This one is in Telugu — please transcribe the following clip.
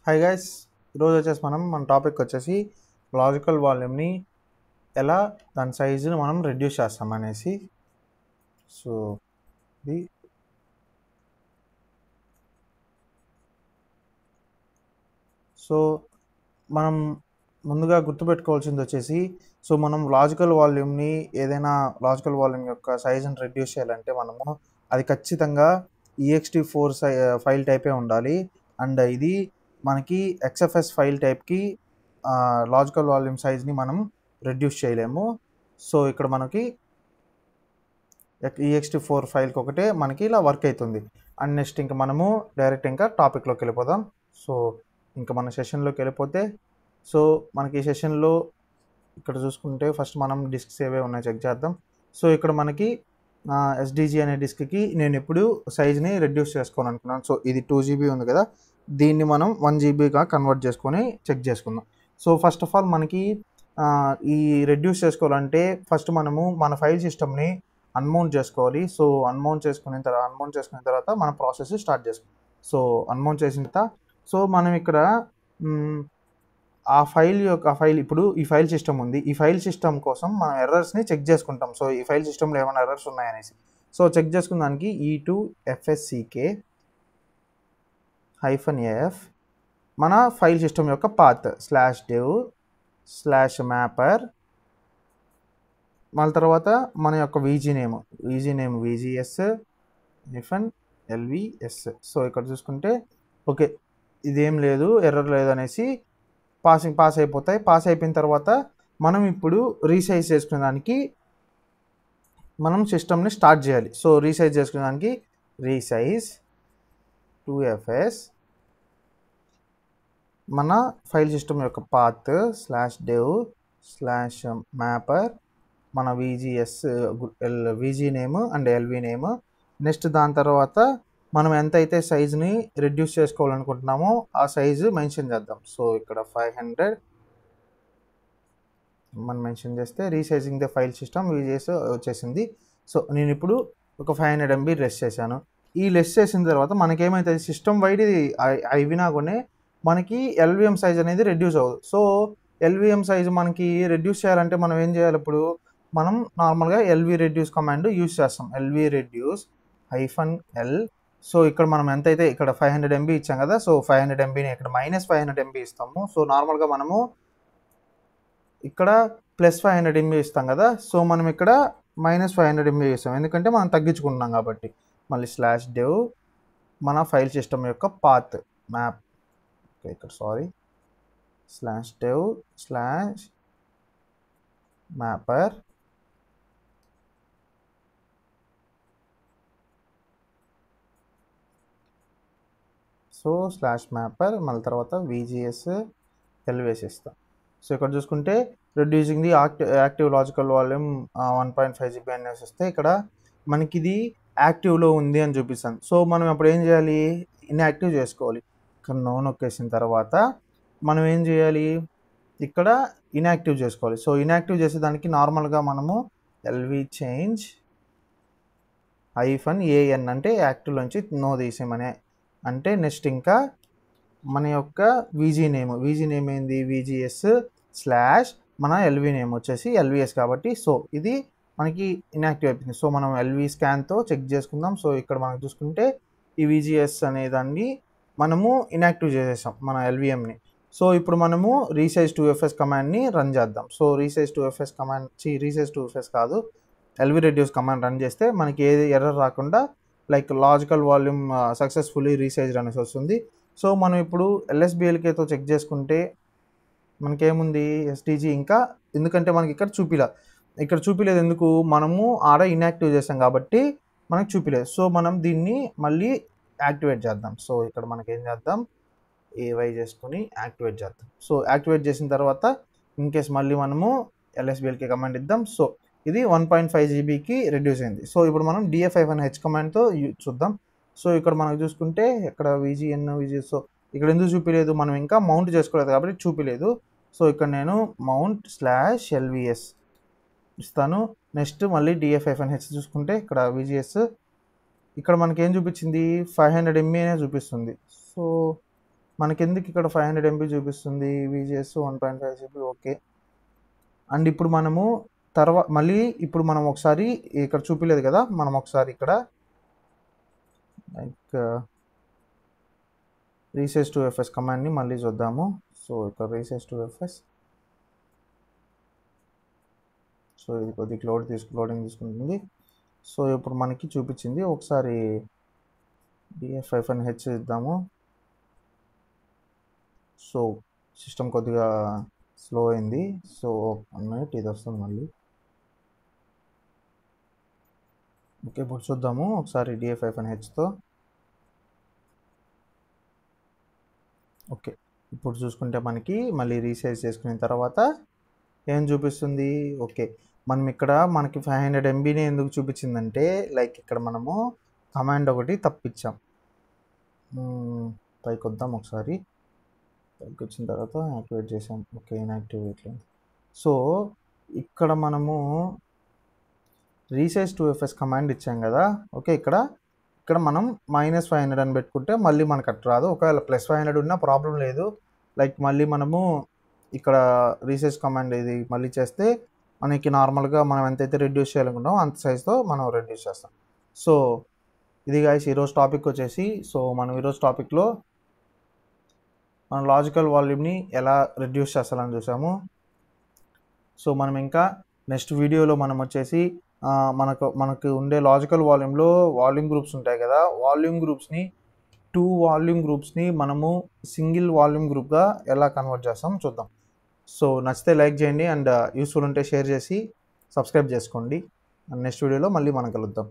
హాయ్ గైస్, ఈరోజు వచ్చేసి మన టాపిక్ వచ్చేసి లాజికల్ వాల్యూమ్ని ఎలా దాని సైజుని మనం రెడ్యూస్ చేస్తాం అనేసి. సో ఇది సో మనం ముందుగా గుర్తుపెట్టుకోవాల్సింది వచ్చేసి, సో మనం లాజికల్ వాల్యూమ్ని ఏదైనా లాజికల్ వాల్యూమ్ యొక్క సైజుని రెడ్యూస్ చేయాలంటే మనము అది ఖచ్చితంగా ext4 ఫైల్ టైపే ఉండాలి. అండ్ ఇది మనకి XFS ఫైల్ టైప్కి లాజికల్ వాల్యూమ్ సైజ్ని మనం రెడ్యూస్ చేయలేము. సో ఇక్కడ మనకి ext4 ఫైల్కి ఒకటే మనకి ఇలా వర్క్ అవుతుంది. అండ్ నెక్స్ట్ ఇంకా మనము డైరెక్ట్ ఇంకా టాపిక్లోకి వెళ్ళిపోదాం. సో ఇంకా మన సెషన్లోకి వెళ్ళిపోతే, సో మనకి ఈ సెషన్లో ఇక్కడ చూసుకుంటే ఫస్ట్ మనం డిస్క్స్ ఏవే ఉన్నాయో చెక్ చేద్దాం. సో ఇక్కడ మనకి ఎస్డిజి అనే డిస్క్కి నేను ఇప్పుడు సైజ్ని రెడ్యూస్ చేసుకోవాలనుకున్నాను. సో ఇది 2GB ఉంది కదా, దీన్ని మనం 1GBగా కన్వర్ట్ చేసుకొని చెక్ చేసుకుందాం. సో ఫస్ట్ ఆఫ్ ఆల్ మనకి ఈ రెడ్యూస్ చేసుకోవాలంటే ఫస్ట్ మనము మన ఫైల్ సిస్టమ్ని అన్మౌంట్ చేసుకోవాలి. సో అన్మౌంట్ చేసుకున్న తర్వాత మన ప్రాసెస్ స్టార్ట్ చేసుకోవాలి. సో అన్మౌంట్ చేసిన తర్వాత సో మనం ఇక్కడ ఆ ఫైల్ ఇప్పుడు ఈ ఫైల్ సిస్టమ్ ఉంది. ఈ ఫైల్ సిస్టమ్ కోసం మనం ఎర్రర్స్ని చెక్ చేసుకుంటాం. సో ఈ ఫైల్ సిస్టంలో ఏమైనా ఎర్రర్స్ ఉన్నాయనేసి సో చెక్ చేసుకున్న దానికి e2fsck-af మన ఫైల్ సిస్టమ్ యొక్క పాత్ /dev/mapper, మళ్ళీ తర్వాత మన యొక్క VG నేమ్ VGS-LVS. సో ఇక్కడ చూసుకుంటే ఓకే, ఇదేం లేదు, ఎర్రర్ లేదు అనేసి పాస్ అయిపోతాయి. పాస్ అయిపోయిన తర్వాత మనం ఇప్పుడు రీసైజ్ చేసుకునే దానికి మనం సిస్టమ్ని స్టార్ట్ చేయాలి. సో రీసైజ్ చేసుకునే దానికి రీసైజ్ 2fs మన ఫైల్ సిస్టమ్ యొక్క పాత్ /dev/mapper, మన VG name and LV name. Next దాని తర్వాత మనం ఎంతైతే సైజుని రెడ్యూస్ చేసుకోవాలనుకుంటున్నామో ఆ సైజు మెన్షన్ చేద్దాం. సో ఇక్కడ 500 మనం మెన్షన్ చేస్తే resizing the file system VGS వచ్చేసింది. సో నేను ఇప్పుడు ఒక 500 MB లెస్ చేశాను. ఈ లెస్ చేసిన తర్వాత మనకేమైతుంది, సిస్టమ్ వైడ్ ఇది అయినా కూడా మనకి LVM సైజ్ అనేది రెడ్యూస్ అవ్వదు. సో LVM సైజ్ మనకి రెడ్యూస్ చేయాలంటే మనం ఏం చేయాలి, ఇప్పుడు మనం నార్మల్గా LV రెడ్యూస్ కమాండ్ యూజ్ చేస్తాం. LV reduce -L. సో ఇక్కడ మనం ఎంతైతే ఇక్కడ 500 MB ఇచ్చాం కదా, సో 500 MBని ఇక్కడ -500 MB ఇస్తాము. సో నార్మల్గా మనము ఇక్కడ +500 MB ఇస్తాం కదా, సో మనం ఇక్కడ -500 MB ఇస్తాం, ఎందుకంటే మనం తగ్గించుకుంటున్నాం కాబట్టి. మళ్ళీ /dev మన ఫైల్ సిస్టమ్ యొక్క పాత్ మ్యాప్ ఇక్కడ /dev/mapper. సో /mapper మళ్ళీ తర్వాత VGS-LVS ఇస్తాం. సో ఇక్కడ చూసుకుంటే reducing the active logical volume 1.5 GB అనేసి వస్తే ఇక్కడ మనకి ఇది యాక్టివ్లో ఉంది అని చూపిస్తాను. సో మనం అప్పుడు ఏం చేయాలి, ఇన్యాక్టివ్ చేసుకోవాలి. ఇక్కడ నో నొక్కేసిన తర్వాత మనం ఏం చేయాలి, ఇక్కడ ఇన్యాక్టివ్ చేసుకోవాలి. సో ఇన్యాక్టివ్ చేసేదానికి నార్మల్గా మనము LV చేంజ్ -an అంటే యాక్టివ్లోంచి నో తీసేమనే అంటే. నెక్స్ట్ ఇంకా మన యొక్క VG నేమ్ ఏంది, VGS/ మన LV నేమ్ వచ్చేసి LVS కాబట్టి సో ఇది మనకి ఇన్యాక్టివ్ అయిపోయింది. సో మనం LV స్కాన్తో చెక్ చేసుకుందాం. సో ఇక్కడ మనం చూసుకుంటే ఈ VGS అనే దాన్ని మనము ఇన్యాక్టివ్ చేసేసాం మన LVMని. సో ఇప్పుడు మనము రీసైజ్ 2fs కమాండ్ని రన్ చేద్దాం. సో రీసైజ్ 2fs కాదు, LV రెడ్యూస్ కమాండ్ రన్ చేస్తే మనకి ఏది ఎర్రర్ రాకుండా like logical volume successfully resized అనేసి వస్తుంది. సో మనం ఇప్పుడు LSBLKతో చెక్ చేసుకుంటే మనకేముంది, SDG ఇంకా, ఎందుకంటే మనకి ఇక్కడ చూపిలేదు ఎందుకు, మనము ఆడ ఇన్యాక్టివ్ చేసాం కాబట్టి మనకు చూపిలేదు. సో మనం దీన్ని మళ్ళీ యాక్టివేట్ చేద్దాం. సో ఇక్కడ మనకి ఏం చేద్దాం, AY చేసుకుని యాక్టివేట్ చేద్దాం. సో యాక్టివేట్ చేసిన తర్వాత ఇన్ కేస్ మళ్ళీ మనము LSBLK కమాండ్ ఇద్దాం. సో ఇది 1.5 GBకి రెడ్యూస్ అయింది. సో ఇప్పుడు మనం df-h కమాండ్తో చూద్దాం. సో ఇక్కడ మనకు చూసుకుంటే ఇక్కడ VGS. సో ఇక్కడ ఎందుకు చూపిలేదు, మనం ఇంకా మౌంట్ చేసుకోలేదు కాబట్టి చూపిలేదు. సో ఇక్కడ నేను mount/LVS ఇస్తాను. నెక్స్ట్ మళ్ళీ df-h చూసుకుంటే ఇక్కడ VGS, ఇక్కడ మనకి ఏం చూపించింది, 500 MB అనే చూపిస్తుంది. సో మనకెందుకు ఇక్కడ 500 MB చూపిస్తుంది, VGS 1.5 GB, ఓకే. అండ్ ఇప్పుడు మనము మళ్ళీ ఇప్పుడు మనం ఒకసారి ఇక్కడ చూపిలేదు కదా, మనం ఒకసారి ఇక్కడ లైక్ రీసెస్ టు ఎఫ్ఎస్ కమాండ్ని మళ్ళీ చూద్దాము. సో ఇక్కడ రీసెస్ టు ఎఫ్ఎస్, సో ఇది కొద్దిగా లోడింగ్ తీసుకుంటుంది. సో ఇప్పుడు మనకి చూపించింది. ఒకసారి df-h ఇద్దాము. సో సిస్టమ్ కొద్దిగా స్లో అయింది. సో 1 minute ఇది వస్తుంది మళ్ళీ. ఓకే, ఇప్పుడు చూద్దాము ఒకసారి df-hతో. ఓకే, ఇప్పుడు చూసుకుంటే మనకి మళ్ళీ రీసైజ్ చేసుకున్న తర్వాత ఏం చూపిస్తుంది? ఓకే, మనం ఇక్కడ మనకి 500 MBని ఎందుకు చూపించిందంటే లైక్ ఇక్కడ మనము కమాండ్ ఒకటి తప్పించాం. పైకి వద్దాం ఒకసారి. పైకి వచ్చిన తర్వాత యాక్టివేట్ చేసాం. Okay, inactivate. సో ఇక్కడ మనము రీసైజ్ టు ఎఫ్ఎస్ కమాండ్ ఇచ్చాం కదా. ఓకే, ఇక్కడ మనం -500 అని పెట్టుకుంటే మళ్ళీ మనకు అట్లా రాదు. ఒకవేళ +500 ఉన్నా ప్రాబ్లం లేదు. లైక్ మళ్ళీ మనము ఇక్కడ రీసైజ్ కమాండ్ ఇది మళ్ళీ చేస్తే మనకి నార్మల్గా మనం ఎంతైతే రెడ్యూస్ చేయాలనుకుంటామో అంత సైజ్తో మనం రెడ్యూస్ చేస్తాం. సో ఇది గైస్ ఈరోజు టాపిక్ వచ్చేసి. సో మనం ఈరోజు టాపిక్లో మనం లాజికల్ వాల్యూమ్ని ఎలా రెడ్యూస్ చేస్తామని చూసాము. సో మనం ఇంకా నెక్స్ట్ వీడియోలో మనం వచ్చేసి మనకు ఉండే లాజికల్ వాల్యూమ్లో వాల్యూమ్ గ్రూప్స్ ఉంటాయి కదా, వాల్యూమ్ గ్రూప్స్ని 2 వాల్యూమ్ గ్రూప్స్ని మనము సింగిల్ వాల్యూమ్ గ్రూప్గా ఎలా కన్వర్ట్ చేస్తాం చూద్దాం. సో నచ్చితే లైక్ చేయండి అండ్ యూస్ఫుల్ ఉంటే షేర్ చేసి సబ్స్క్రైబ్ చేసుకోండి. నెక్స్ట్ వీడియోలో మళ్ళీ మనం కలుద్దాం.